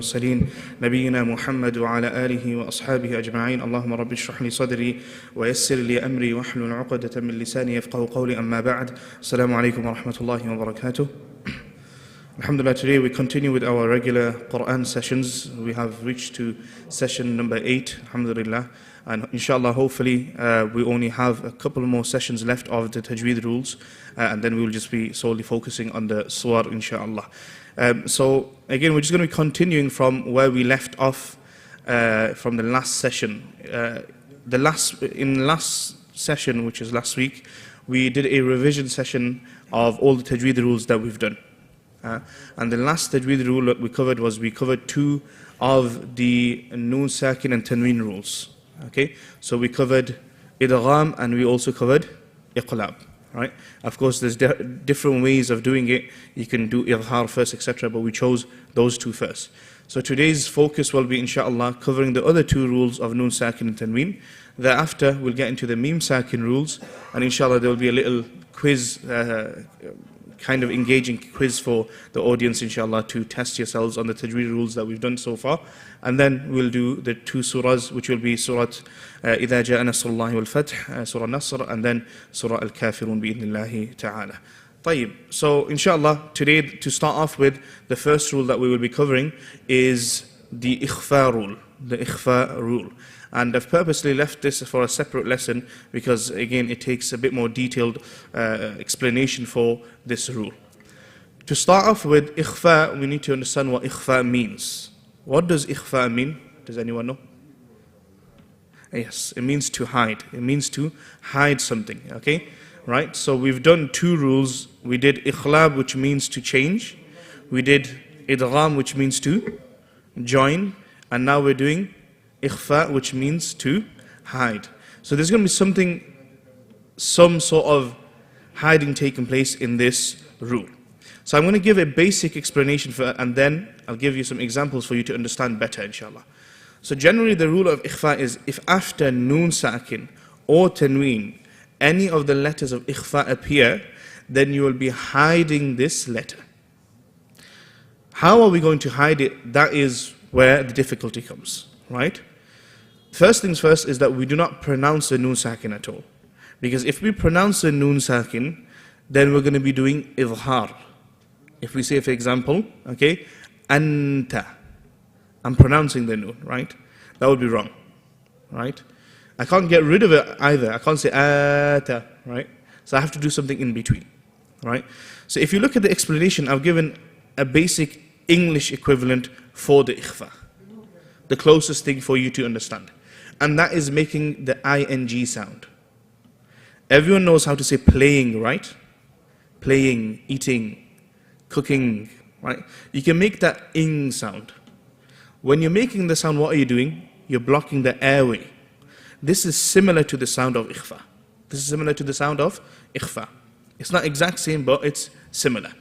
المرسلين نبينا محمد وعلى آله وأصحابه أجمعين اللهم رب اشرح لي صدري ويسر لي أمري واحلل عقدة من لساني يفقهوا قولي أما بعد السلام عليكم ورحمة الله وبركاته. Alhamdulillah, today we continue with our regular Qur'an sessions. We have reached to session number 8, alhamdulillah. And inshallah, hopefully, we only have a couple more sessions left of the tajweed rules. And then we will just be solely focusing on the surah, inshallah. So again, we're just going to be continuing from where we left off from the last session. In last session, which is last week, we did a revision session of all the tajweed rules that we've done. And the last tajweed rule that we covered two of the noon sakin and tanween rules. Okay, so we covered idgham and we also covered iqlab. Right? Of course, there's different ways of doing it. You can do izhar first, etc. But we chose those two first. So today's focus will be, inshallah, covering the other two rules of noon sakin and tanween. Thereafter, we'll get into the mim sakin rules, and inshallah, there will be a little quiz. Kind of engaging quiz for the audience, inshallah, to test yourselves on the tajweed rules that we've done so far. And then we'll do the two surahs, which will be Surah إِذَا جَاءَ نَصْرُ اللَّهِ وَالْفَتْحِ, Surah Nasr, and then Surah Al-Kafirun بِإِذْنِ اللَّهِ ta'ala. طيب. So, inshallah, today to start off with, the first rule that we will be covering is the ikhfa rule. The ikhfa rule. And I've purposely left this for a separate lesson because, again, it takes a bit more detailed explanation for this rule. To start off with ikhfa, we need to understand what ikhfa means. What does ikhfa mean? Does anyone know? Yes, it means to hide. It means to hide something, okay? Right? So we've done two rules. We did ikhlab, which means to change. We did idgham, which means to join. And now we're doing ikhfa, which means to hide. So there's going to be some sort of hiding taking place in this rule. So I'm going to give a basic explanation for it, and then I'll give you some examples for you to understand better, inshallah. So generally the rule of ikhfa is if after noon sakin or tanween any of the letters of ikhfa appear, then you will be hiding this letter. How are we going to hide it? That is where the difficulty comes, right? First things first is that we do not pronounce the noon sakin at all. Because if we pronounce the noon sakin, then we're going to be doing izhar. If we say, for example, okay, anta, I'm pronouncing the noon, right? That would be wrong, right? I can't get rid of it either. I can't say ata, right? So I have to do something in between, right? So if you look at the explanation, I've given a basic English equivalent for the ikhfa. The closest thing for you to understand. And that is making the ing sound. Everyone knows how to say playing, right? Playing, eating, cooking, right? You can make that ing sound. When you're making the sound, what are you doing? You're blocking the airway. This is similar to the sound of ikhfa. This is similar to the sound of ikhfa. It's not exact same, but it's similar.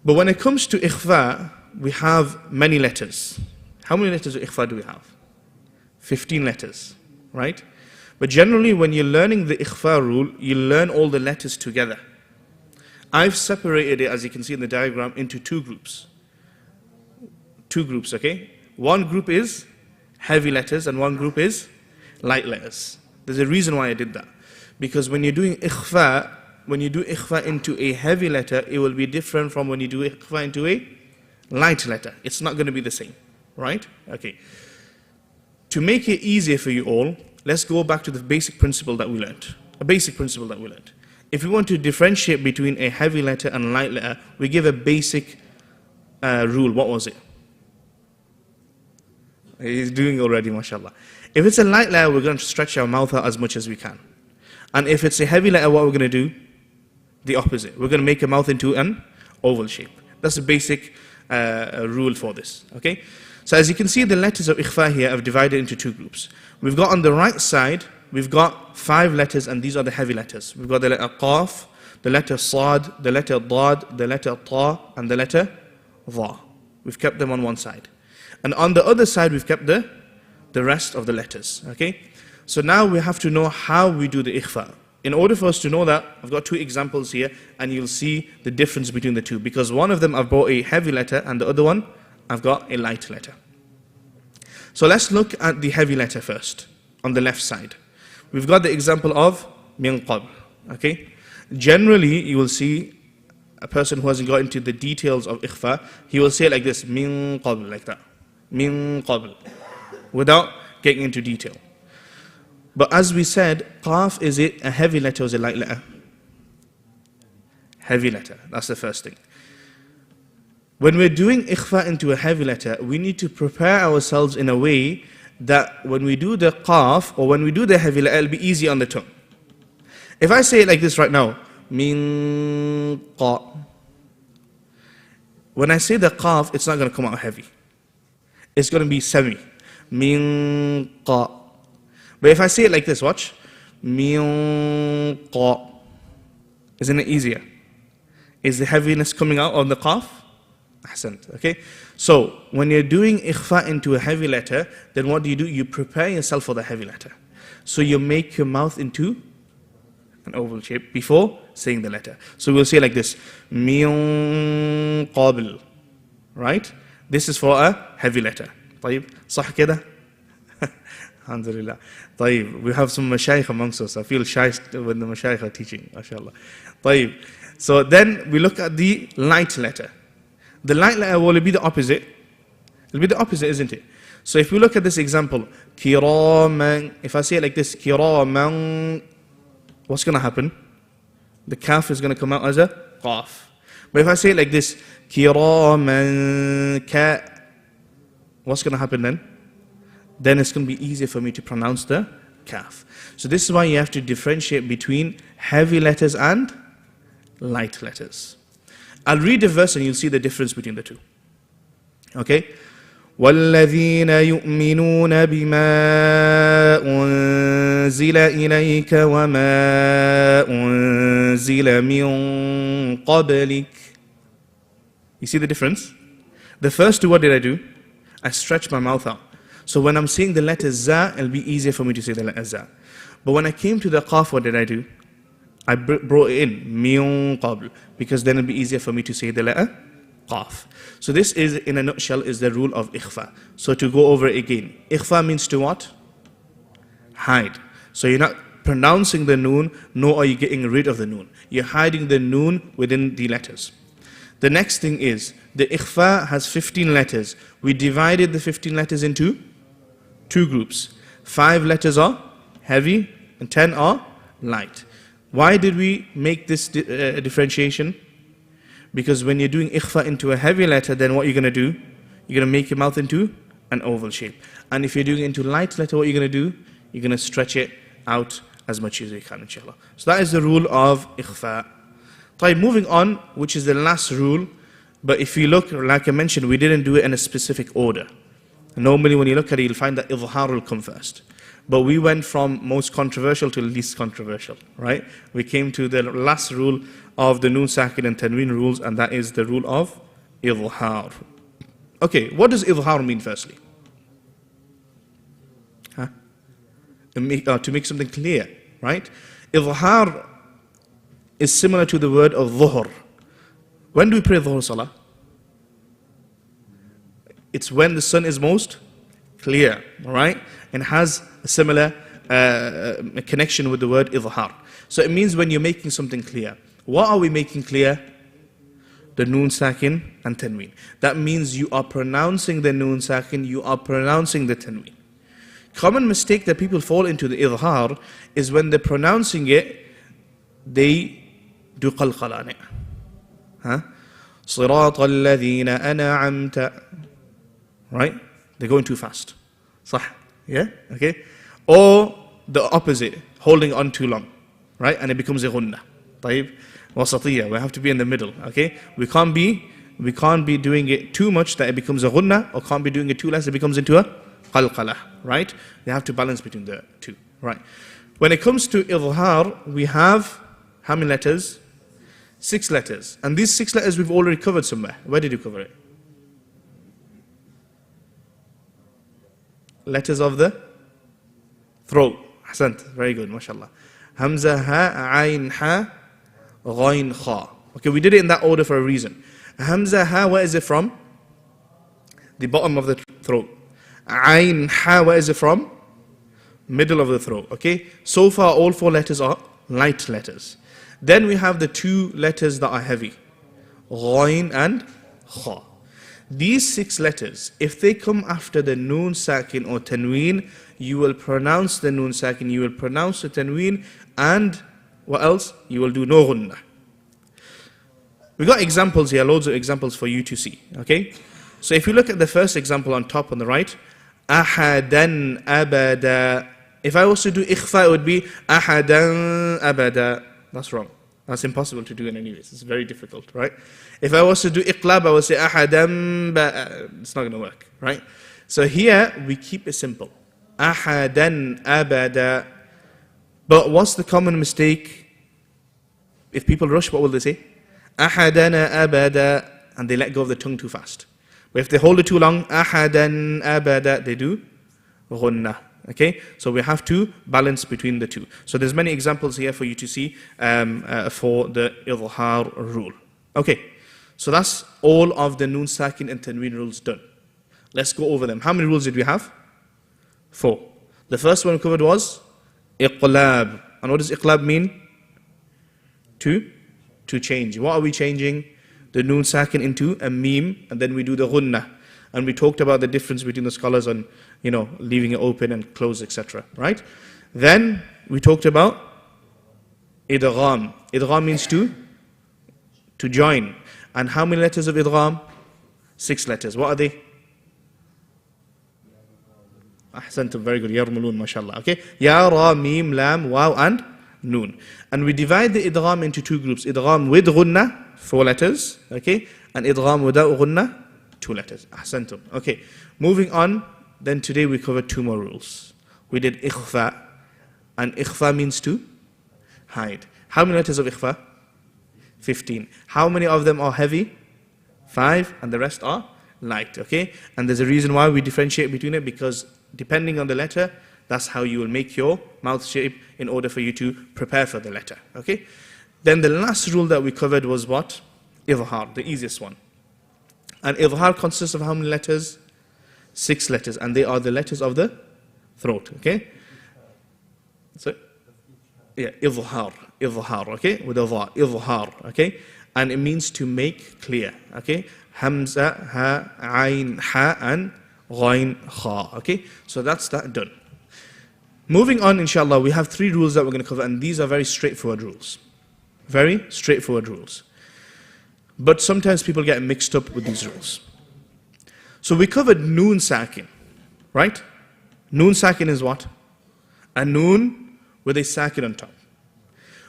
But when it comes to ikhfa, we have many letters. How many letters of ikhfa do we have? 15 letters, right? But generally, when you're learning the ikhfa rule, you learn all the letters together. I've separated it, as you can see in the diagram, into two groups. Two groups, okay? One group is heavy letters and one group is light letters. There's a reason why I did that. Because when you're doing ikhfa, when you do ikhfa into a heavy letter, it will be different from when you do ikhfa into a light letter. It's not going to be the same. Right? Okay. To make it easier for you all, let's go back to the basic principle that we learned. A basic principle that we learned. If we want to differentiate between a heavy letter and a light letter, we give a basic rule. What was it? He's doing already, mashallah. If it's a light letter, we're going to stretch our mouth out as much as we can. And if it's a heavy letter, what we're going to do? The opposite. We're going to make a mouth into an oval shape. That's the basic rule for this. Okay? So as you can see, the letters of ikhfa here have divided into two groups. We've got on the right side, we've got 5 letters, and these are the heavy letters. We've got the letter qaf, the letter sad, the letter dad, the letter ta, and the letter dha. We've kept them on one side. And on the other side, we've kept the rest of the letters. Okay? So now we have to know how we do the ikhfa. In order for us to know that, I've got 2 examples here, and you'll see the difference between the two. Because one of them I've brought a heavy letter, and the other one I've got a light letter. So let's look at the heavy letter first, on the left side. We've got the example of min qabl, okay? Generally, you will see a person who hasn't got into the details of ikhfa, he will say it like this, min qabl, like that. Min qabl, without getting into detail. But as we said, qaf, is it a heavy letter or is it a light letter? Heavy letter, that's the first thing. When we're doing ikhfa into a heavy letter, we need to prepare ourselves in a way that when we do the qaf or when we do the heavy letter, it'll be easy on the tongue. If I say it like this right now, min qa, when I say the qaf, it's not going to come out heavy. It's going to be semi. Min qa. But if I say it like this, watch. Min qa. Isn't it easier? Is the heaviness coming out of the qaf? Ahsant, okay? So, when you're doing ikhfa into a heavy letter, then what do? You prepare yourself for the heavy letter. So you make your mouth into an oval shape before saying the letter. So we'll say like this, min qabl, right? This is for a heavy letter. طيب, صح كده? Alhamdulillah. طيب, we have some mashayikh amongst us. I feel shy when the mashayikh are teaching, mashallah. طيب, so then we look at the light letter. The light letter will be the opposite. It'll be the opposite, isn't it? So if we look at this example, kiraman, if I say it like this, kiraman, what's going to happen? The kaf is going to come out as a qaf. But if I say it like this, kiraman ka, what's going to happen then? Then it's going to be easier for me to pronounce the kaf. So this is why you have to differentiate between heavy letters and light letters. I'll read the verse and you'll see the difference between the two. Okay? وَالَّذِينَ يُؤْمِنُونَ بِمَا أُنزِلَ إِلَيْكَ وَمَا أُنزِلَ مِن قَبْلِكَ. You see the difference? The first two, what did I do? I stretched my mouth out. So when I'm saying the letter za, it'll be easier for me to say the letter za. But when I came to the qaf, what did I do? I brought it in, min qabl, because then it'll be easier for me to say the letter qaf. So this is, in a nutshell, is the rule of ikhfa. So to go over it again, ikhfa means to what? Hide. So you're not pronouncing the noon, nor are you getting rid of the noon. You're hiding the noon within the letters. The next thing is, the ikhfa has 15 letters. We divided the 15 letters into two groups. 5 letters are heavy and 10 are light. Why did we make this differentiation? Because when you're doing ikhfa into a heavy letter, then what you're going to do? You're going to make your mouth into an oval shape. And if you're doing it into light letter, what you're going to do? You're going to stretch it out as much as you can, inshallah. So that is the rule of ikhfa. Moving on, which is the last rule. But if you look, like I mentioned, we didn't do it in a specific order. Normally when you look at it, you'll find that idhar will come first. But we went from most controversial to least controversial, right? We came to the last rule of the noon sakin and tanween rules, and that is the rule of idhar. Okay, what does idhar mean firstly? To make something clear, right? Idhar is similar to the word of dhuhr. When do we pray dhuhr salah? It's when the sun is most clear, right? And has a similar connection with the word idhar. So it means when you're making something clear. What are we making clear? The noon sakin and tanween. That means you are pronouncing the noon sakin, you are pronouncing the tanween. Common mistake that people fall into the idhar is when they're pronouncing it, they do qalqala. صراط الذين أنعمت. Right? They're going too fast. صح? Yeah? Okay? Or the opposite, holding on too long. Right? And it becomes a ghunnah. طيب? wasatiyya. We have to be in the middle. Okay? We can't be doing it too much that it becomes a ghunnah, or can't be doing it too less, it becomes into a qalqalah. Right? We have to balance between the two. Right? When it comes to idhar, we have how many letters? 6 letters. And these 6 letters we've already covered somewhere. Where did you cover it? Letters of the throat. Ahsant. Very good, mashallah. Hamza, ha, ayn, ha, ghayn, kha. Okay, we did it in that order for a reason. Hamza, ha, where is it from? the bottom of the throat. Ain, ha, where is it from? Middle of the throat, okay? So far, all 4 letters are light letters. Then we have the 2 letters that are heavy. Ghain and kha. These 6 letters, if they come after the noon sakin or tanween, you will pronounce the noon sakin, you will pronounce the tanween, and what else? You will do no ghunnah. We got examples here, loads of examples for you to see, okay? So if you look at the first example on top on the right, ahadan abada. If I was to do ikhfa, it would be ahadan abada. That's wrong. That's impossible to do in any ways. It's very difficult, right? If I was to do iqlab, I would say ahadan ba. It's not going to work, right? So here we keep it simple. Ahadan abada. But what's the common mistake? If people rush, what will they say? Ahadana abada, and they let go of the tongue too fast. But if they hold it too long, ahadan abada, they do ghunnah. Okay, so we have to balance between the two. So there's many examples here for you to see for the idhar rule. Okay, so that's all of the noon sakin and tanween rules done. Let's go over them. How many rules did we have? 4. The first one we covered was iqlab. And what does iqlab mean? To change. What are we changing? The noon sakin into a meme, and then we do the ghunnah. And we talked about the difference between the scholars on, leaving it open and closed, etc. Right? Then we talked about idgham. Idgham means to join. And how many letters of idgham? 6 letters. What are they? Ahsantum, very good. Yarmulun, mashallah. Okay? Ya, ra, mim, lam, waw, and noon. And we divide the idgham into 2 groups. Idgham with ghunnah, 4 letters. Okay? And idgham without ghunnah, 2 letters. Ahsantum. Okay. Moving on, then today we covered 2 more rules. We did ikhfa. And ikhfa means to hide. How many letters of ikhfa? 15. How many of them are heavy? 5. And the rest are light. Okay? And there's a reason why we differentiate between it, because depending on the letter, that's how you will make your mouth shape in order for you to prepare for the letter. Okay? Then the last rule that we covered was what? Idhar, the easiest one. And idhar consists of how many letters? 6 letters. And they are the letters of the throat. Okay? So, yeah, idhar, okay? With a dha, idhar, okay? And it means to make clear, okay? Hamza, ha, ayn, ha, and ghain, kha, okay? So that's that done. Moving on, inshallah, we have 3 rules that we're going to cover, and these are very straightforward rules. Very straightforward rules. But sometimes people get mixed up with these rules. So we covered noon sakin, right? Noon sakin is what? A noon with a sakin on top.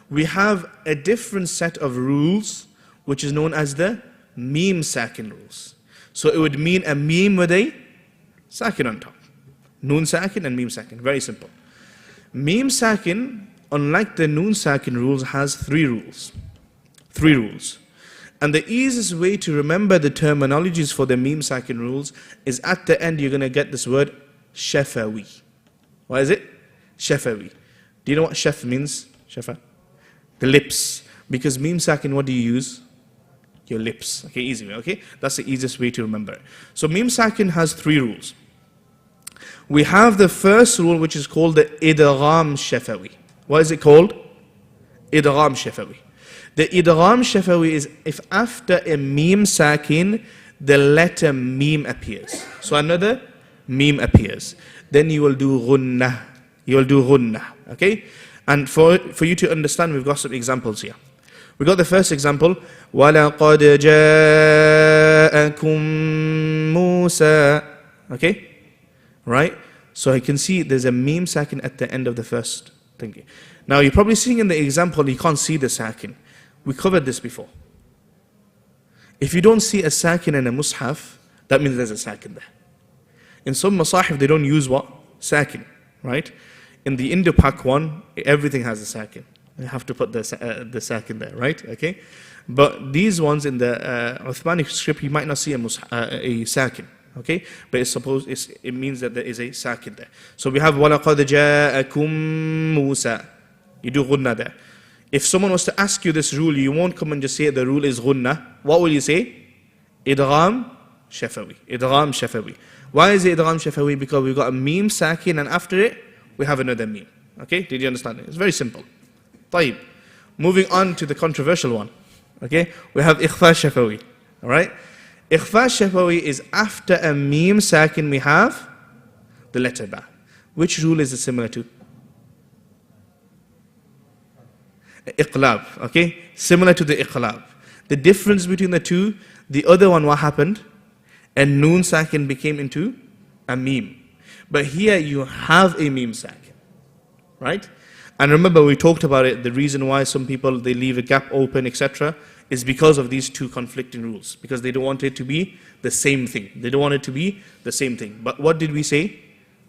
We have a different set of rules, which is known as the meme sakin rules. So it would mean a meme with a sakin on top. Noon sakin and meme sakin. Very simple. Meme sakin, unlike the noon sakin rules, has 3 rules. 3 rules. And the easiest way to remember the terminologies for the meme sakin rules is at the end you're going to get this word shafawi. What is it? Shafawi. Do you know what shaf means? Shafa? The lips. Because meme sakin, what do you use? Your lips. Okay, easy way. Okay, that's the easiest way to remember. So meme sakin has 3 rules. We have the first rule, which is called the idgham shafawi. What is it called? Idgham shafawi. The idgham shafawi is if after a meme sakin, the letter meme appears. So another meme appears. Then you will do ghunnah. You will do ghunnah. Okay? And for you to understand, we've got some examples here. We got the first example. وَلَقَدْ جَاءَكُمْ مُوسَى. Okay? Right? So I can see there's a meme sakin at the end of the first thing. Now you're probably seeing in the example, you can't see the sakin. We covered this before. If you don't see a sakin in a mushaf, that means there's a sakin there. In some masahif, they don't use what? Sakin. Right? In the Indo-Pak one, everything has a sakin. You have to put the sakin there, right? Okay? But these ones in the Uthmanic script, you might not see a sakin. Okay? But it means that there is a sakin there. So we have وَلَقَدْ جَاءَكُمْ مُوسَى. You do ghunnah there. If someone was to ask you this rule, you won't come and just say the rule is ghunnah. What will you say? Idgham shafawi. Idgham shafawi. Why is it idgham shafawi? Because we've got a meme sakin and after it we have another meme. Okay, did you understand it? It's very simple. طيب. Moving on to the controversial one. Okay, we have ikhfa shafawi. Alright? Ikhfa shafawi is after a meme sakin we have the letter ba. Which rule is it similar to? Iqlab. Okay, similar to the iqlab. The difference between the two, the other one, what happened? A noon sakin became into a meme. But here you have a meme sakin. Right? And remember we talked about it, the reason why some people, they leave a gap open, etc. is because of these two conflicting rules. Because they don't want it to be the same thing. They don't want it to be the same thing. But what did we say?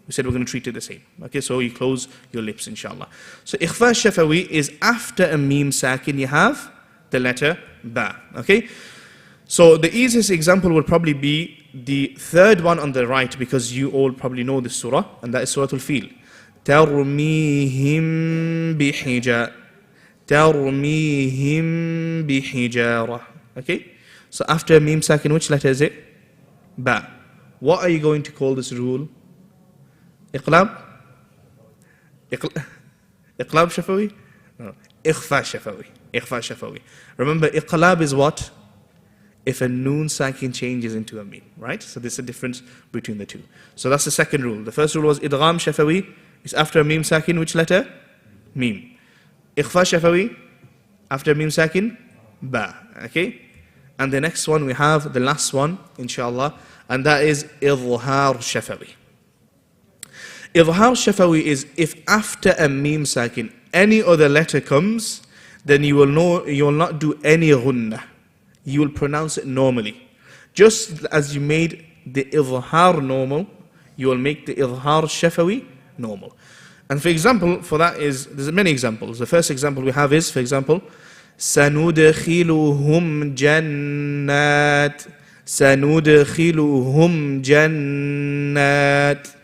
We said we're going to treat it the same. Okay, so you close your lips, inshallah. So ikhfa shafawi is after a meme sakin, you have the letter ba. Okay? So the easiest example would probably be the third one on the right, because you all probably know this surah, and that is Surah Al-Fil. تَرْمِيهِمْ بِحِجَارَةٍ. Okay? So after a meme sakin, which letter is it? Ba. What are you going to call this rule? Iqlab? Iqlab shafawi? No. Ikhfa shafawi. Ikhfa shafawi. Remember, iqlab is what? If a noon sakin changes into a meme, right? So there's a difference between the two. So that's the second rule. The first rule was idgham shafawi. It's after a meme sakin, which letter? Meme. Ikhfa shafawi, after a meme sakin, ba. Okay? And the next one we have, the last one, inshallah, and that is idhhar shafawi. Idhhar shafawi is if after a meme sakin any other letter comes, then you will not do any ghunnah. You will pronounce it normally. Just as you made the idhhar normal, you will make the idhhar shafawi normal. And for example, for that there's many examples. The first example we have is, for example, سَنُدْخِلُهُمْ جَنَّاتٍ سَنُدْخِلُهُمْ جَنَّاتٍ.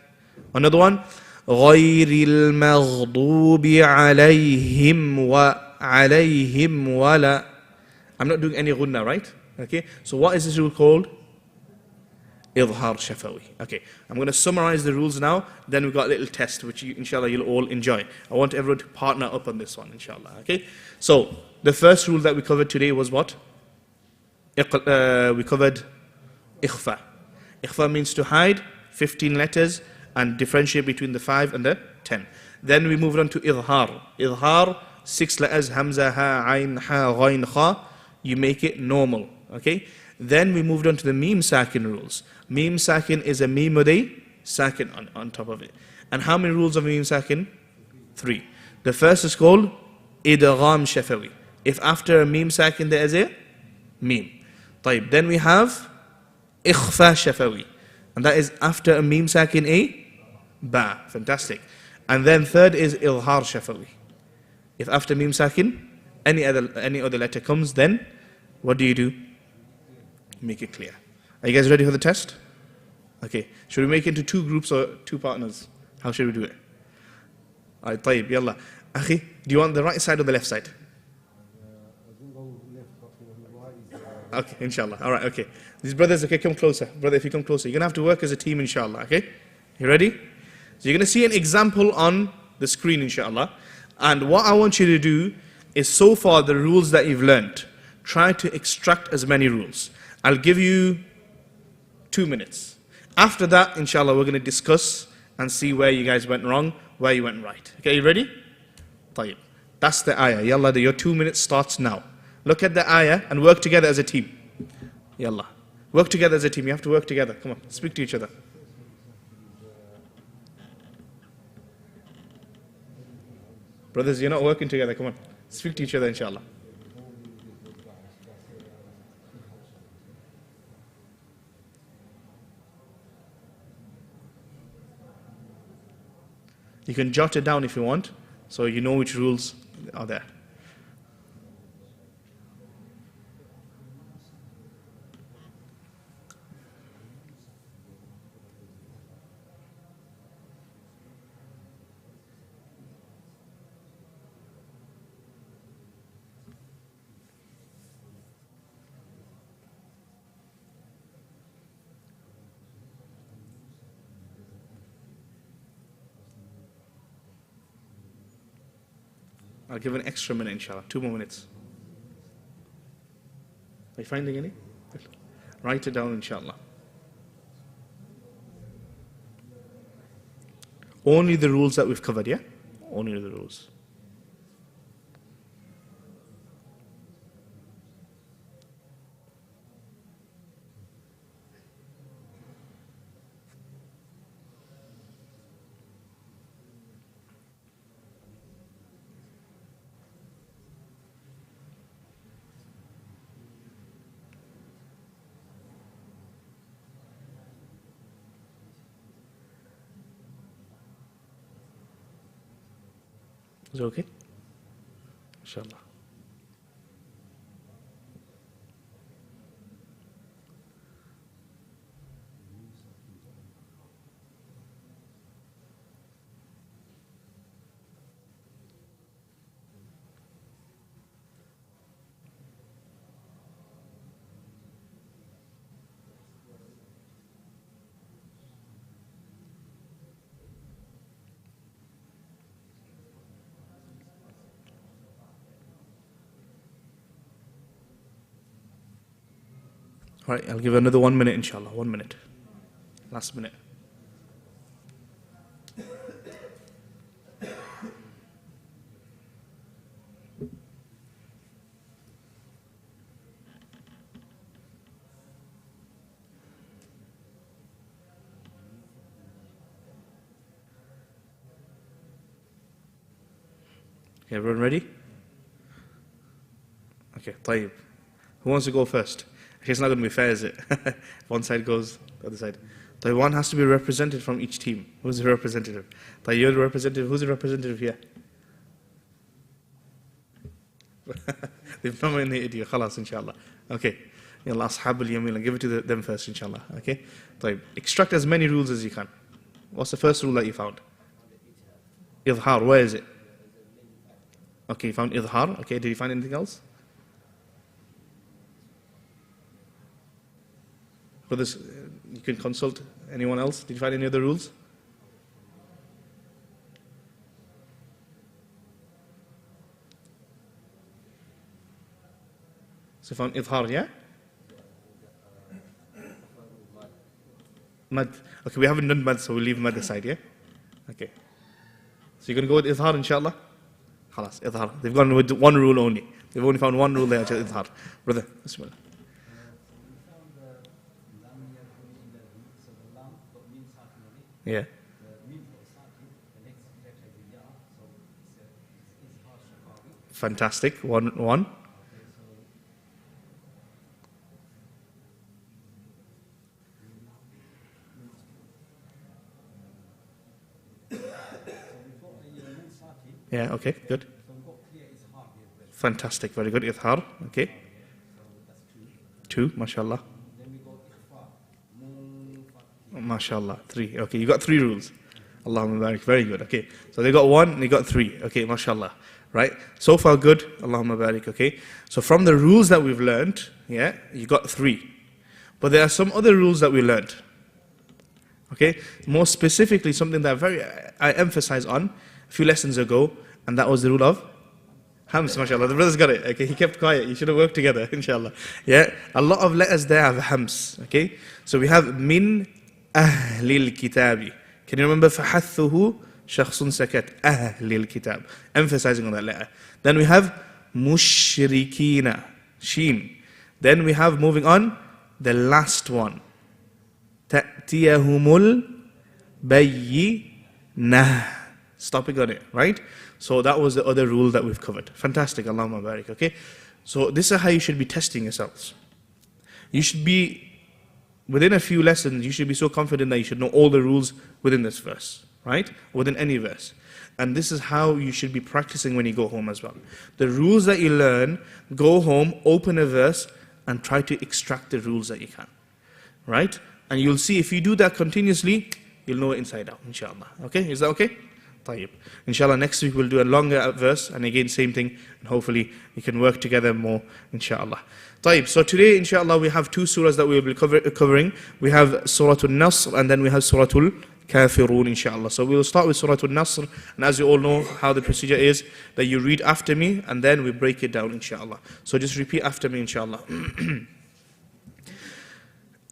Another one, غَيْرِ الْمَغْضُوبِ عَلَيْهِمْ وَلَا. I'm not doing any ghunnah, right? Okay, so what is this rule called? Idhhar shafawi. Okay, I'm going to summarize the rules now, then we've got a little test which inshallah you'll all enjoy. I want everyone to partner up on this one, inshallah. Okay, so the first rule that we covered today was what? We covered ikhfa. Ikhfa means to hide 15 letters and differentiate between the 5 and the 10. Then we moved on to idhhar. Idhhar, 6 letters, hamza, ha, ayn, ha, ghayn, kha. You make it normal. Okay. Then we moved on to the meme sakin rules. Meme sakin is a meme with a sakin on top of it. And how many rules of meme sakin? 3. The first is called idgham shafawi. If after a meme sakin there is a meme. طيب. Then we have ikhfa shafawi. And that is after a meme sakin a ba. Fantastic. And then third is idhhar shafawi. If after meme sakin any other letter comes, then what do? Make it clear. Are you guys ready for the test? Okay. Should we make it into 2 groups or 2 partners? How should we do it? Alright, طيب, yalla. Akhi, do you want the right side or the left side? Okay, inshallah. Alright, okay. These brothers, okay, come closer. Brother, if you come closer, you're going to have to work as a team, inshallah, okay? You ready? So you're going to see an example on the screen, inshallah. And what I want you to do is, so far the rules that you've learnt, try to extract as many rules. I'll give you 2 minutes. After that, inshallah, we're going to discuss and see where you guys went wrong, where you went right. Okay, you ready? طيب. That's the ayah. Yalla, your 2 minutes starts now. Look at the ayah and work together as a team. Yalla. Work together as a team. You have to work together. Come on, speak to each other. Brothers, you're not working together. Come on, speak to each other, inshallah. You can jot it down if you want, so you know which rules are there. I'll give an extra minute, inshallah. 2 more minutes. Are you finding any? Write it down, inshallah. Only the rules that we've covered, yeah? Only the rules. Is it okay? Inshallah. All right, I'll give another 1 minute, inshallah. 1 minute. Last minute. Okay, everyone ready? Okay, طيب. Who wants to go first? It's not going to be fair, is it? One side goes, the other side. So one has to be represented from each team. Who's the representative? So you're the representative. Who's the representative here? They've nominated you. Khalas, inshallah. Okay. Yalla, ashab al-yamin. Give it to them first, inshallah. Okay. So extract as many rules as you can. What's the first rule that you found? Idhar. Where is it? Okay, you found idhar. Okay, did you find anything else? Brothers, you can consult anyone else. Did you find any other rules? So you found idhar, yeah? Mad. Okay, we haven't done mad, so we'll leave mad aside, yeah? Okay. So you're going to go with idhar, inshallah? Khalas, idhar. They've gone with one rule only. They've only found one rule there, idhar. Brother, bismillah. Yeah. Fantastic. One. Yeah, okay, good. Fantastic, very good. Ithar, okay. 2, mashallah. MashaAllah, 3. Okay, you got 3 rules. Allahumma barik, very good. Okay, so they got 1 and they got 3. Okay, mashallah. Right? So far good. Allahumma barik. Okay, so from the rules that we've learned, yeah, you got 3. But there are some other rules that we learned. Okay, more specifically, something that I emphasized on a few lessons ago, and that was the rule of hams, mashallah. The brother's got it. Okay, he kept quiet. You should have worked together, inshallah. Yeah, a lot of letters there have hams. Okay, so we have min ahlil kitabi. Can you remember fahathuhu shakhsun sakat ahlil kitab? Emphasizing on that letter. Then we have mushrikina, sheen. Then we have, moving on, the last one. Ta'tiyahumul bayyinah. Stopping on it, right? So that was the other rule that we've covered. Fantastic, Allahumma barik, okay? So this is how you should be testing yourselves. You should be, within a few lessons, you should be so confident that you should know all the rules within this verse, right? Within any verse. And this is how you should be practicing when you go home as well. The rules that you learn, go home, open a verse, and try to extract the rules that you can, right? And you'll see if you do that continuously, you'll know it inside out, inshallah. Okay, is that okay? Tayyib. Inshallah, next week we'll do a longer verse, and again, same thing, and hopefully you can work together more, inshallah. Tayyib. So today, inshallah, we have 2 surahs that we will be covering. We have Surah al-Nasr, and then we have Surah kafirun, inshallah. So we will start with Surah Al-Nasr, and as you all know how the procedure is, that you read after me and then we break it down, inshallah. So just repeat after me, inshallah.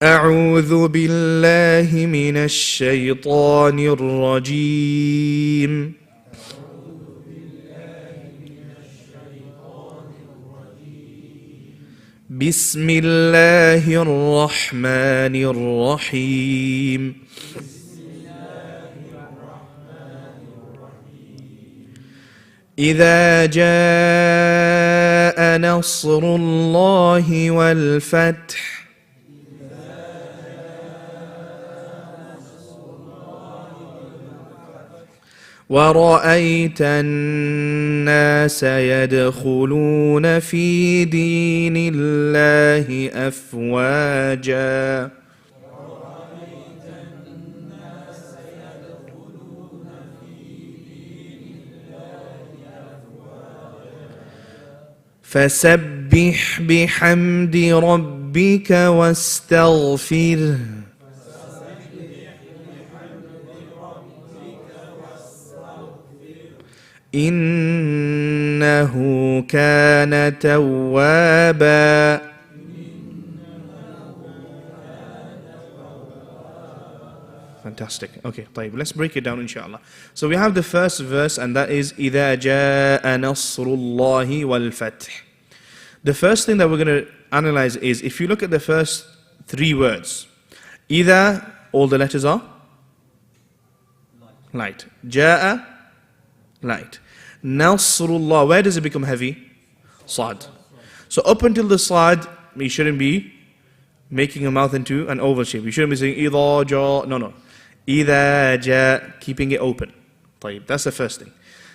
أعوذ بالله من الشيطان الرجيم بسم الله الرحمن الرحيم إذا جاء نصر الله والفتح ورأيت الناس يدخلون في دين الله أفواجا فسبح بحمد ربك واستغفره إنه كان توابا. Fantastic. Okay, طيب, let's break it down, inshallah. So we have the first verse, and that is إذا جاء نصر الله والفتح. The first thing that we're going to analyze is, if you look at the first three words, إذا, all the letters are light. جاء, light. Nasrullah, where does it become heavy? Sad. So up until the sad, you shouldn't be making your mouth into an oval shape. You shouldn't be saying إذا جاء. No. إذا جاء, keeping it open. طيب, that's the first thing.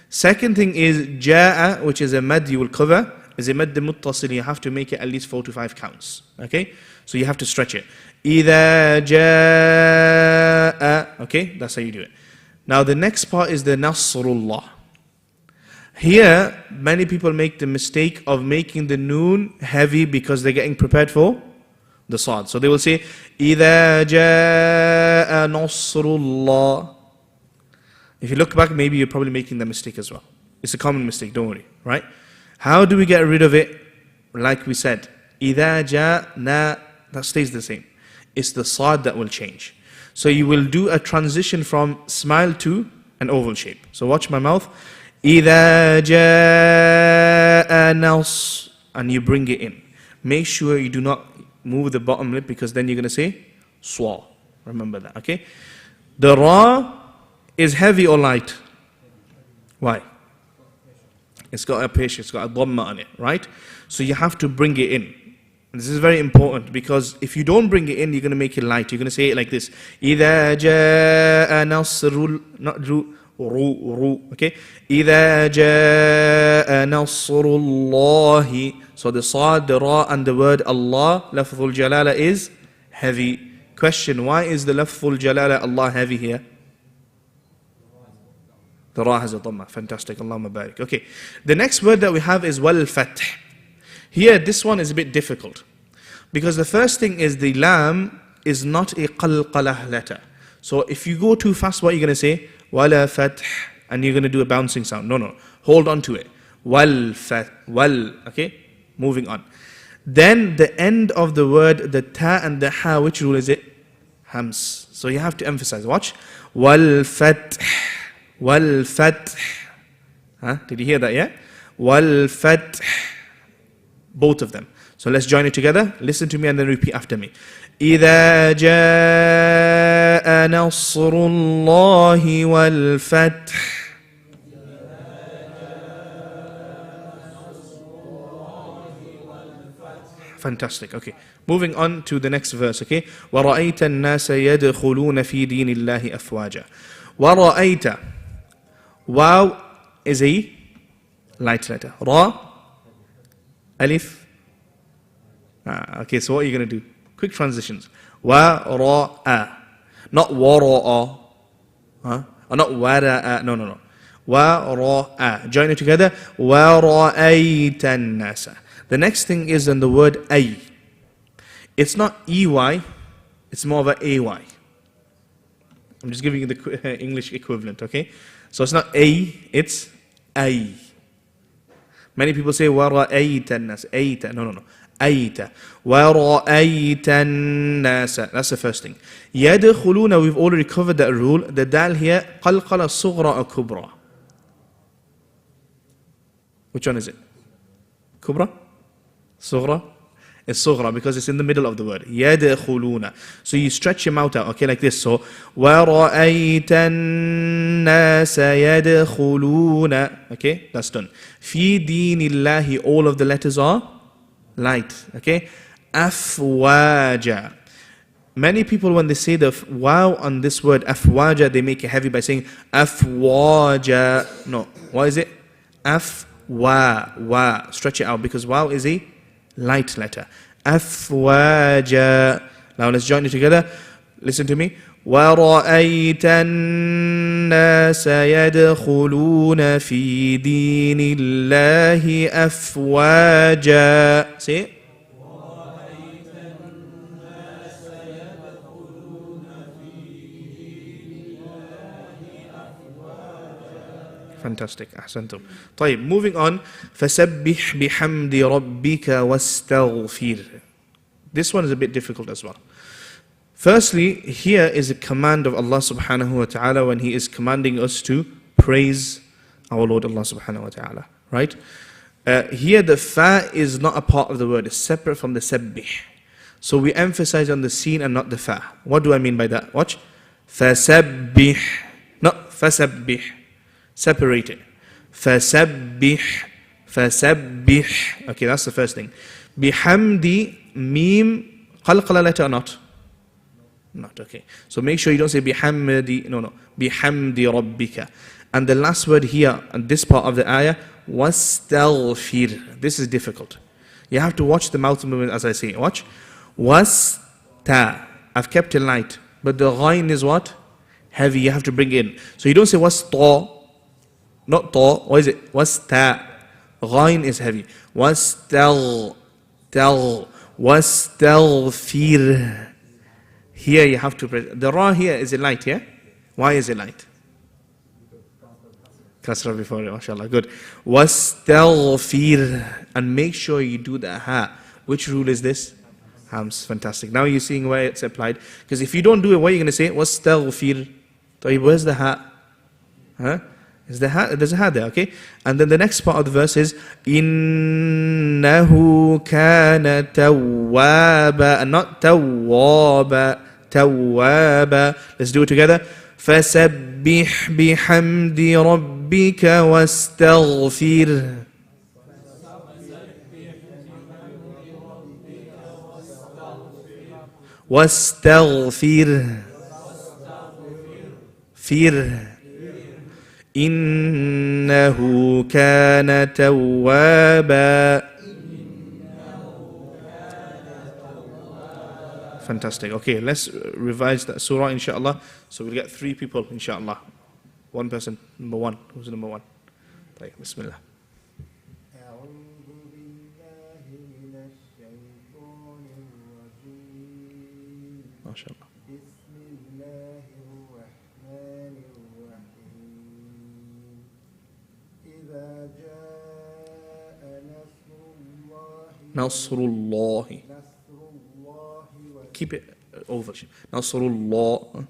Second thing is جاء, which is a mad you will cover, is a mad muttasil. You have to make it at least 4 to 5 counts. Okay? So you have to stretch it. إذا جاء. Okay? That's how you do it. Now the next part is the Nasrullah. Here, many people make the mistake of making the noon heavy because they're getting prepared for the sad. So they will say, إِذَا جَاءَ نَصْرُ اللَّهِ. If you look back, maybe you're probably making that mistake as well. It's a common mistake, don't worry, right? How do we get rid of it? Like we said, إِذَا جَاءَ na, that stays the same. It's the sad that will change. So you will do a transition from smile to an oval shape. So watch my mouth. إِذَا جَاءَ نَصْرُ, and you bring it in. Make sure you do not move the bottom lip, because then you're going to say swa. Remember that, okay? The ra is heavy or light? Why? It's got a pesh, it's got a dhamma on it, right? So you have to bring it in. This is very important, because if you don't bring it in, you're going to make it light. You're going to say it like this. إِذَا جَاءَ نَصْرُ, not ru, okay? إِذَا جَاءَ نَصْرُ اللَّهِ. So the sad, the ra, and the word Allah, lafzul jalala, is heavy. Question, why is the lafzul jalala Allah heavy here? The ra has a dhamma. Fantastic. Allahumma barik. Okay. The next word that we have is wal fath. Here, this one is a bit difficult, because the first thing is the lam is not a qalqalah letter. So if you go too fast, what are you going to say? Wala fath, and you're going to do a bouncing sound. No. Hold on to it. Wal fath, wal, okay? Moving on. Then the end of the word, the ta and the ha, which rule is it? Hams. So you have to emphasize. Watch. Wal fath, wal fath. Huh? Did you hear that, yeah? Wal fath. Both of them. So let's join it together. Listen to me and then repeat after me. إِذَا جَاءَ نَصْرُ اللَّهِ وَالْفَتْحِ. Fantastic. Okay. Moving on to the next verse, okay? وَرَأَيْتَ النَّاسَ يَدْخُلُونَ فِي دِينِ اللَّهِ أَفْوَاجًا. وَرَأَيْتَ. Waw is a light letter. Ra, alif. Okay, so what are you going to do? Quick transitions. Wa, ra, a. Not wa, ra, a. Or not wa, ra, a. No. Wa, ra, a. Join it together. Wa, ra'ayta an-nasa. The next thing is in the word ay. It's not ey, it's more of a ay. I'm just giving you the English equivalent, okay? So it's not A, it's ay. Many people say وَرَأَيْتَ النَّاسَ. أَيْتَ. No. أَيْتَ. وَرَأَيْتَ النَّاسَ. That's the first thing. يَدْخُلُونَ, we've already covered that rule. The dal here, قَلْقَلَ صُغْرَ or kubra. Which one is it? Kubra? Sughra? It's sughra because it's in the middle of the word. يَدْخُلُونَ. So you stretch your mouth out, okay, like this. So, وَرَأَيْتَ النَّاسَ يَدْخُلُونَ. Okay, that's done. فِي دِينِ اللَّهِ, all of the letters are light, okay? أَفْوَاجًا. Many people, when they say the wow on this word, أَفْوَاجًا, they make it heavy by saying أَفْوَاجًا. No, what is it? Wa. Stretch it out because wow is a light letter. Afwaja. Now let's join it together. Listen to me. وَرَأَيْتَ النَّاسَ يَدْخُلُونَ فِي دِينِ اللَّهِ أَفْوَاجًا. See it? Fantastic. Ahsantum. طيب, moving on. فَسَبِّحْ بِحَمْدِ رَبِّكَ وَاسْتَغْفِرْ. This one is a bit difficult as well. Firstly, here is a command of Allah subhanahu wa ta'ala when He is commanding us to praise our Lord Allah subhanahu wa ta'ala. Right? Here the fa is not a part of the word. It's separate from the sabbih. So we emphasize on the sin and not the fa. What do I mean by that? Watch. فَسَبِّحْ. Not فَسَبِّحْ. Separate it. فَسَبِّحْ. Okay, that's the first thing. Bihamdi, mim, qalqala letter or not? Not, okay. So make sure you don't say bihamdi, no. Bihamdi rabbika. And the last word here, and this part of the ayah, wastaghfir. This is difficult. You have to watch the mouth movement as I say it. Watch. Wasta. I've kept it light. But the ghain is what? Heavy. You have to bring it in. So you don't say wasta. Not ta. What is it? Wasta. Ghain is heavy. Wastaghfir. Here you have to press. The ra here, is it light, yeah? Why is it light? Kasra before it, mashallah. Good. Wastaghfir. And make sure you do the ha. Which rule is this? Hams. Fantastic. Now you're seeing where it's applied. Because if you don't do it, what are you going to say? Wastaghfir. Where's the ha? Huh? Is the ha? There's a ha there, okay? And then the next part of the verse is Innahu kana tawwaba, and not tawwaba. Tawwaba. Let's do it together. فَسَبِّحْ بِحَمْدِ رَبِّكَ وَاسْتَغْفِرْ. Fir. إِنَّهُ كَانَ تَوَّابًا. Fantastic. Okay, let's revise that surah, inshallah. So we'll get 3 people, inshallah. One person, number 1. Who's number 1? طيب, Bismillah. MashaAllah. Nasrullah. Keep it over. Nasrullah.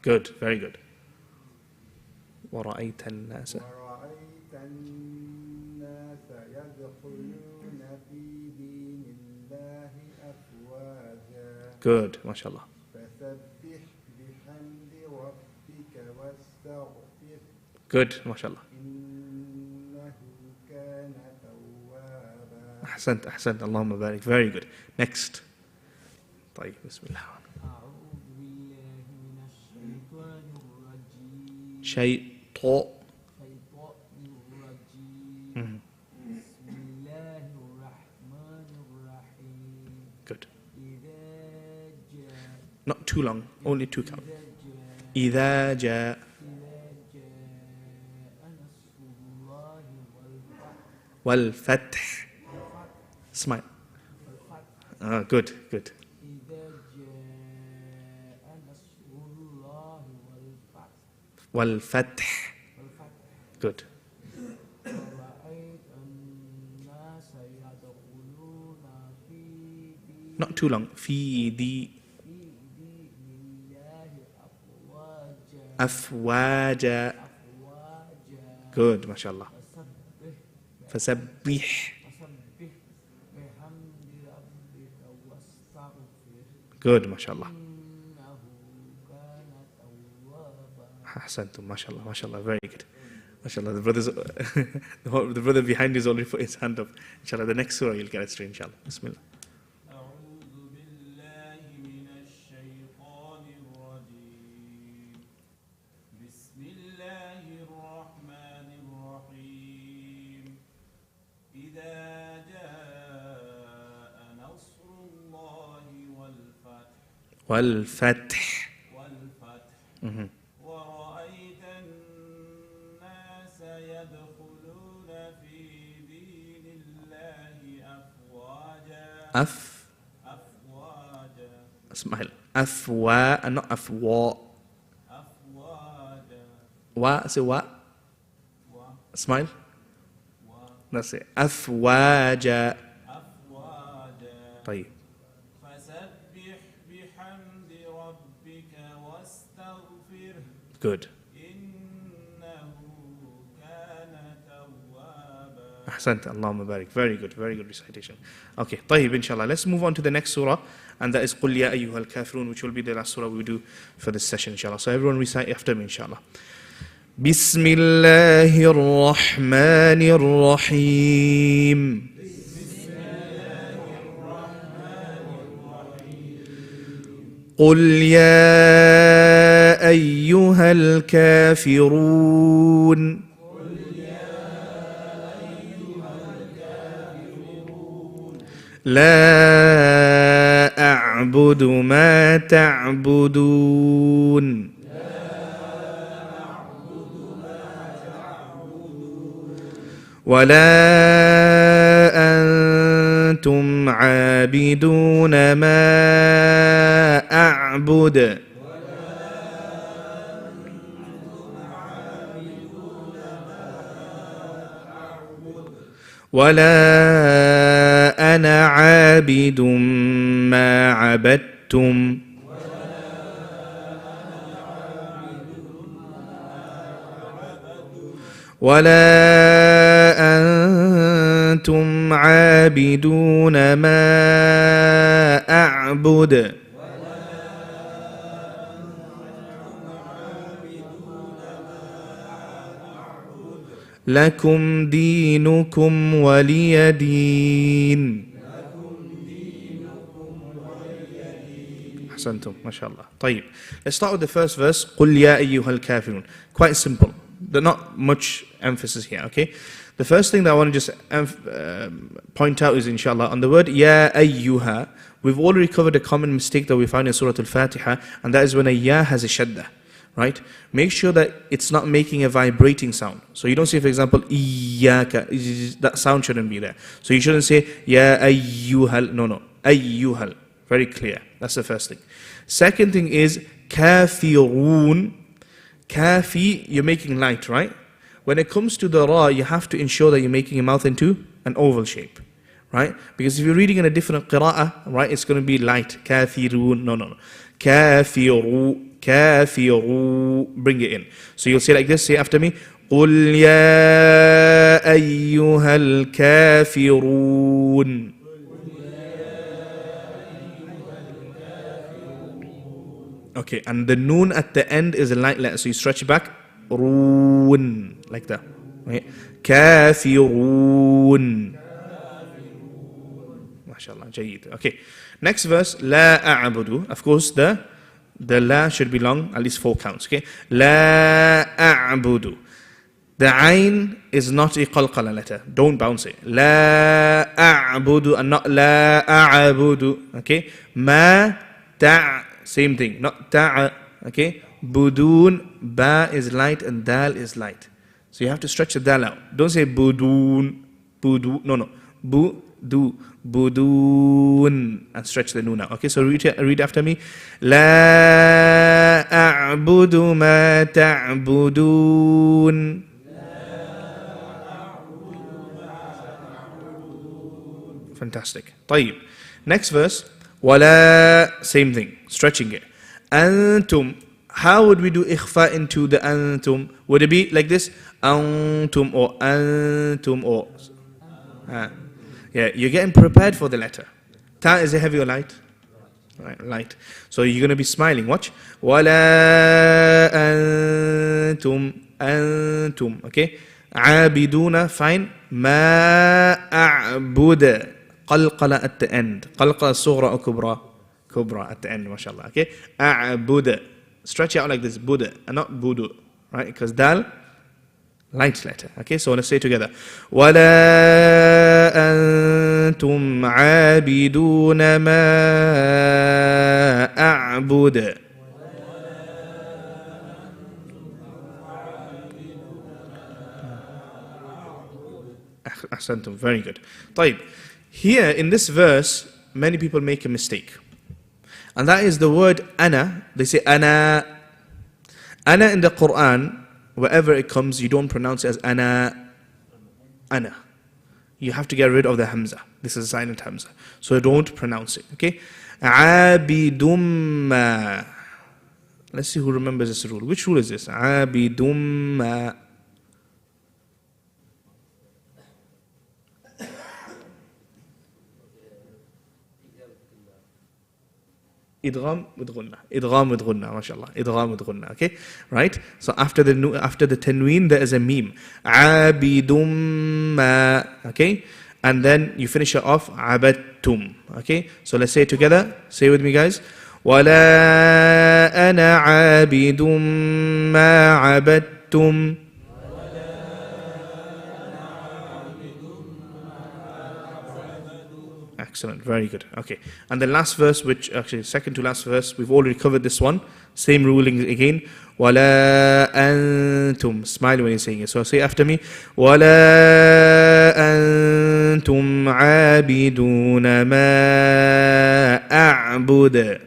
Good, very good. وَرَأَيْتَ النَّاسَ. Good, mashallah. Good, mashallah. Ahsant, Allahumma barik. Very good. Next. طيب, Bismillah. Shaytan. Good. Not too long, only 2 count. إِذَا جَاءَ. وَالْفَتْحِ. Smile. Good. Wal-fath. Good. Not too long. Fi di afwaja. Good, mashallah. Fasabbih. Good, mashallah. Ahsantum, mashallah, mashallah, very good. Mashallah, the brother behind you has already put his hand up. Inshallah, the next surah you'll get it straight, inshallah. Bismillah. والفتح ورأيت الناس يدخلون في دين الله أفواجا Smile. Afwa, not afwa. Wa, say wa. Smile. That's it. Afwaja. طيب. Good. Ahsant, Allahumma barik. Very good recitation. Okay, طيب, inshallah. Let's move on to the next surah, and that is قُلْ يَا أَيُّهَا الْكَافِرُونَ, which will be the last surah we do for this session, inshallah. So everyone recite after me, inshallah. بسم الله الرحمن الرحيم قل يا أيها الكافرون لا أعبد ما تعبدون ولا أنتم عابدون ما أعبد ولا أنا عابد ما عبدتم ولا أنتم عابدون ما أعبد لكم دينكم ولي دين أحسنتم ما شاء الله. طيب, let's start with the first verse. قل يا أيها الكافرون. Quite simple. There's not much emphasis here, okay? The first thing that I want to just point out is, inshallah, on the word Ya Ayyuha, we've already covered a common mistake that we find in Surah Al-Fatiha, and that is when a Ya has a shadda, right? Make sure that it's not making a vibrating sound. So you don't say, for example, Iyaka, that sound shouldn't be there. So you shouldn't say Ya Ayyuhal, no, Ayyuhal. Very clear. That's the first thing. Second thing is Kafirun. Kafi, you're making light, right? When it comes to the ra, you have to ensure that you're making your mouth into an oval shape, right? Because if you're reading in a different qira'ah, right, it's going to be light. Kafirun, no. Kafiru, bring it in. So you'll say like this, say after me, قُلْ يَا أَيُّهَا الْكَافِرُونَ. Okay, and the noon at the end is a light letter, so you stretch it back, ruun, like that. Right? Kafirun. MashaAllah, Jayeed. Okay, next verse, La a'budu. Of course, the la should be long, at least 4 counts. Okay, La a'budu. The ayn is not a qalqala letter. Don't bounce it. La a'budu and not La a'budu. Okay, Ma ta'. Same thing, not ta'a, okay? Budun, ba is light and dal is light. So you have to stretch the dal out. Don't say budun, no. Budu, budun, and stretch the noon out. Okay, so read after me. La أعبد ما تعبدون. Fantastic. طيب. Next verse. ولا, same thing, stretching it. أنتم. How would we do إخفاء into the أنتم? Would it be like this? أنتم or أنتم or... Yeah, you're getting prepared for the letter. Ta is a heavy or light? Right, light. So you're going to be smiling. Watch. ولا أنتم أنتم. Okay. عابدون, fine. ما أعبد. قلقلة at the end. قلقلة صغرى أو كبرى? كبرى at the end, mashallah. Okay. أعبد. Stretch it out like this. Buddha and not budu. Right? Because dal, light letter. Okay. So let's say it together. ولا أنتم عابدون ما أعبد. أحسنتم. Very good. طيب. Here in this verse, many people make a mistake. And that is the word ana. They say ana. Ana in the Qur'an, wherever it comes, you don't pronounce it as ana. Ana. You have to get rid of the hamza. This is a silent hamza. So don't pronounce it. Okay? Abidumma. Let's see who remembers this rule. Which rule is this? Abidumma. Idgham with ghunna. Idgham with ghunna, mashallah. Idgham with ghunna. Okay? Right? So after the tanween, there is a meme. Abidumma. Okay? And then you finish it off. Abadtum. Okay? So let's say it together. Say it with me, guys. وَلَا أَنَا عَابِدٌ مَا عَبَدْتُمْ. Excellent, very good. Okay, and the last verse, which actually second to last verse, we've already covered this one. Same ruling again. وَلَا أَنْتُمْ. Smile when you're saying it. So say after me. وَلَا أَنْتُمْ عَابِدُونَ مَا أَعْبُدُ.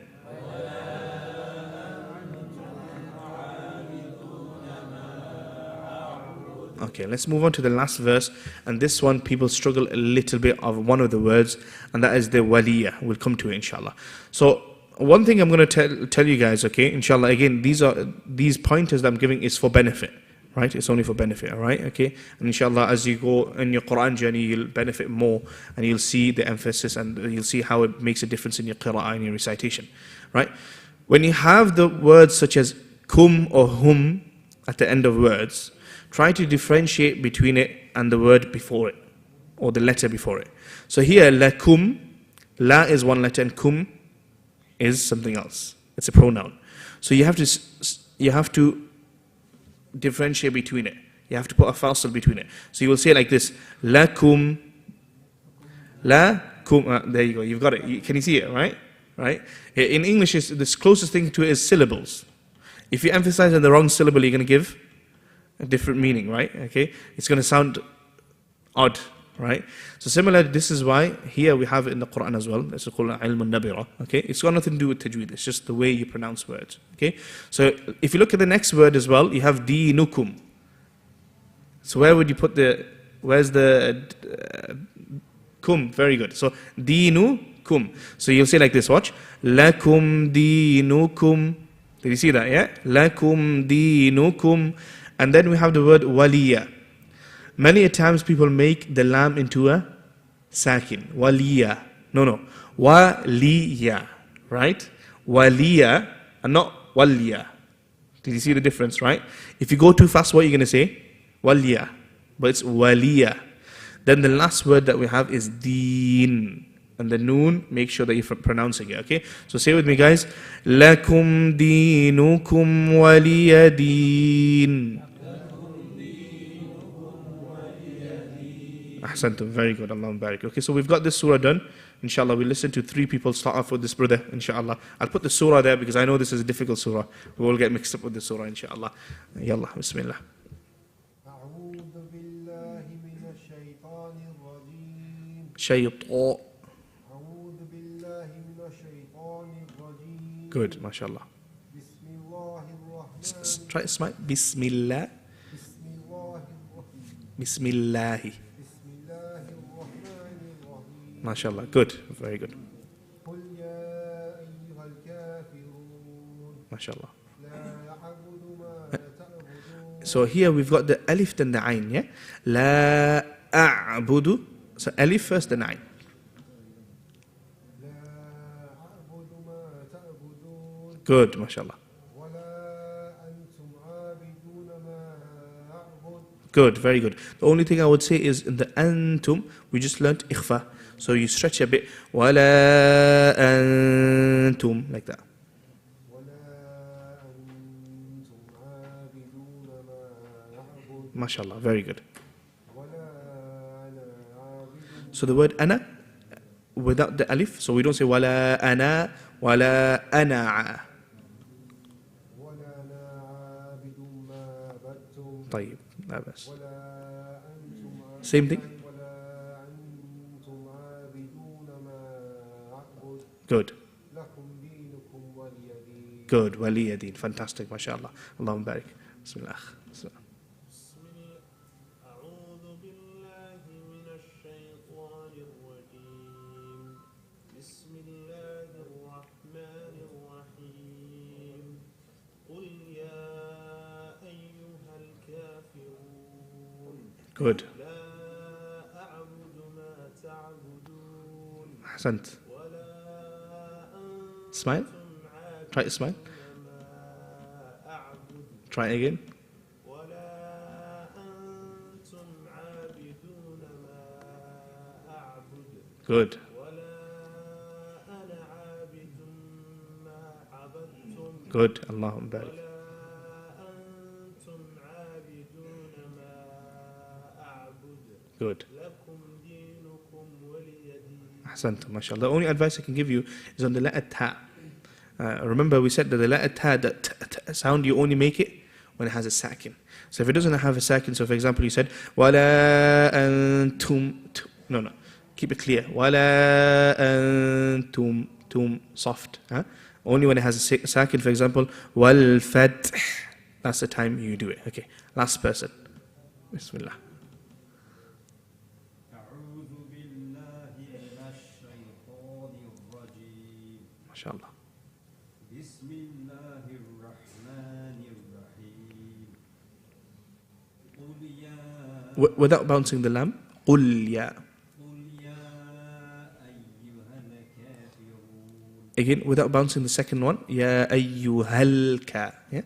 Okay, let's move on to the last verse. And this one, people struggle a little bit of one of the words, and that is the waliya. We'll come to it, inshallah. So, one thing I'm going to tell you guys, okay, inshallah, again, these pointers that I'm giving is for benefit, right? It's only for benefit, all right? Okay? And inshallah, as you go in your Qur'an journey, you'll benefit more, and you'll see the emphasis, and you'll see how it makes a difference in your qira'ah and your recitation, right? When you have the words such as kum or hum at the end of words, try to differentiate between it and the word before it, or the letter before it. So here, lakum, la is one letter and kum is something else. It's a pronoun. So you have to differentiate between it. You have to put a fasil between it. So you will say like this, lakum, lakum. There you go. You've got it. Can you see it? Right? Right. In English, the closest thing to it is syllables. If you emphasize on the wrong syllable, you're going to give a different meaning, right? Okay, it's going to sound odd, right? So similarly, this is why here we have it in the Qur'an as well. It's called ilm al-nabira. Okay, it's got nothing to do with tajweed. It's just the way you pronounce words. Okay, so if you look at the next word as well, you have dinukum. So where would you put where's the kum? Very good. So dinukum. So you'll say like this. Watch. Lakum dinukum. Did you see that? Yeah. Lakum dinukum. And then we have the word waliya. Many a times people make the lam into a sakin. Waliya. No. Waliya. Right? Waliya and not waliya. Did you see the difference, right? If you go too fast, what are you going to say? Waliya. But it's waliya. Then the last word that we have is deen. And the noon, make sure that you're pronouncing it, okay? So say with me, guys. Lakum dinukum waliya deen. Ahsantum, very good, Allahumma barik. Okay, so we've got this surah done. Inshallah, we listen to 3 people start off with this brother, inshallah. I'll put the surah there because I know this is a difficult surah. We all get mixed up with the surah, inshallah. Yallah, bismillah. Shaytan. Good, mashallah. Try smile. Bismillah. Bismillahi. MashaAllah. Good. Very good. MashaAllah. So here we've got the alif then the ayn, yeah? La a'budu. So alif first, then ayn. Good, mashallah. Good, very good. The only thing I would say is in the antum, we just learnt ikhfa. So you stretch a bit. Wala antum, like that. MashaAllah, very good. So the word ana, without the alif, so we don't say wala ana, wala ana. طيب, لا بس. Same thing. Good. Good, waliyadeen. Fantastic, mashallah. Allahumma barik. Bismillah. Good. Ahsant. Smile. Try to smile. Try again. Good. Good. Allahumma barik. Good. Ahsant, mashallah. The only advice I can give you is on the letter ta. Remember we said that the letter ta, that sound, you only make it when it has a sakin. So if it doesn't have a sakin, so for example you said wala antum, no, keep it clear. Wala antum, tum, soft. Only when it has a sakin, for example, wal fath, that's the time you do it. Okay, last person. Bismillah. MashaAllah. Without bouncing the lam, قُلْ يَا. Again, without bouncing the second one, يَا أَيُّهَا الْكَا. Yeah?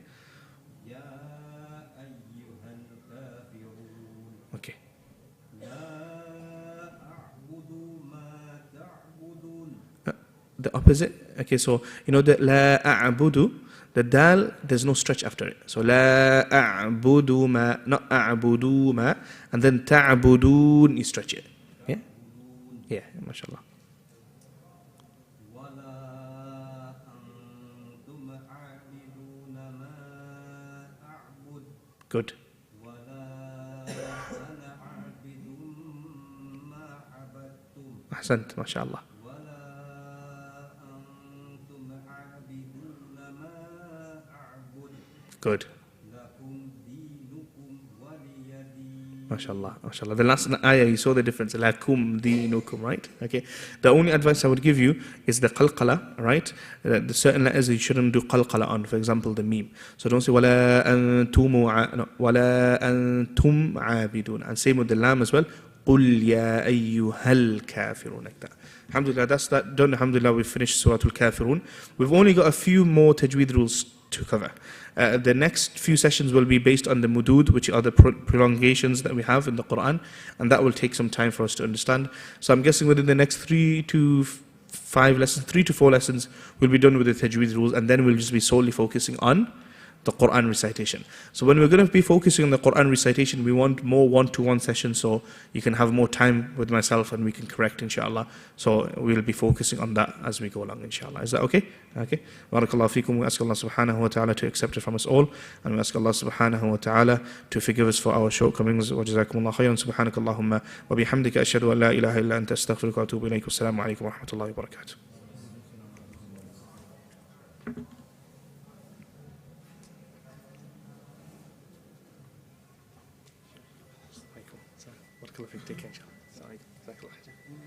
Okay. The opposite. Okay, so you know the la a'budu, the dal, there's no stretch after it. So la a'budu ma, not a'budu ma, and then ta'budun, you stretch it. Yeah? Yeah, mashallah. Good. Ahsant, mashallah. Good. MashaAllah, MashaAllah. The last ayah, you saw the difference. Lakum dinukum, right? Okay. The only advice I would give you is the qalqala, right? The certain letters you shouldn't do qalqala on. For example, the meme. So don't say wala antum, no, wala antum abidun. And same with the lam as well. قُلْ يَا أَيُّهَا الْكَافِرُونَ, like that. Alhamdulillah, that's that done. Alhamdulillah, we've finished Surah Al-Kafirun. We've only got a few more tajweed rules to cover. The next few sessions will be based on the mudud, which are the prolongations that we have in the Qur'an, and that will take some time for us to understand. So I'm guessing within the next 3 to 4 lessons, we'll be done with the tajweed rules, and then we'll just be solely focusing on the Qur'an recitation. So when we're going to be focusing on the Qur'an recitation, we want more one-to-one sessions, so you can have more time with myself and we can correct, inshallah. So we'll be focusing on that as we go along, inshallah. Is that okay? Okay. Barakallahu feekum. We ask Allah subhanahu wa ta'ala to accept it from us all, and we ask Allah subhanahu wa ta'ala to forgive us for our shortcomings. Wa jazakumullah khayran. Subhanakallahumma wa bihamdika ashhadu an la ilaha illa anta astaghfiruka wa atubu ilayk. Assalamu alaikum wa rahmatullahi wa barakatuh. Barakallah fiik. Take care, inshallah. Sorry. Jazakallah khair.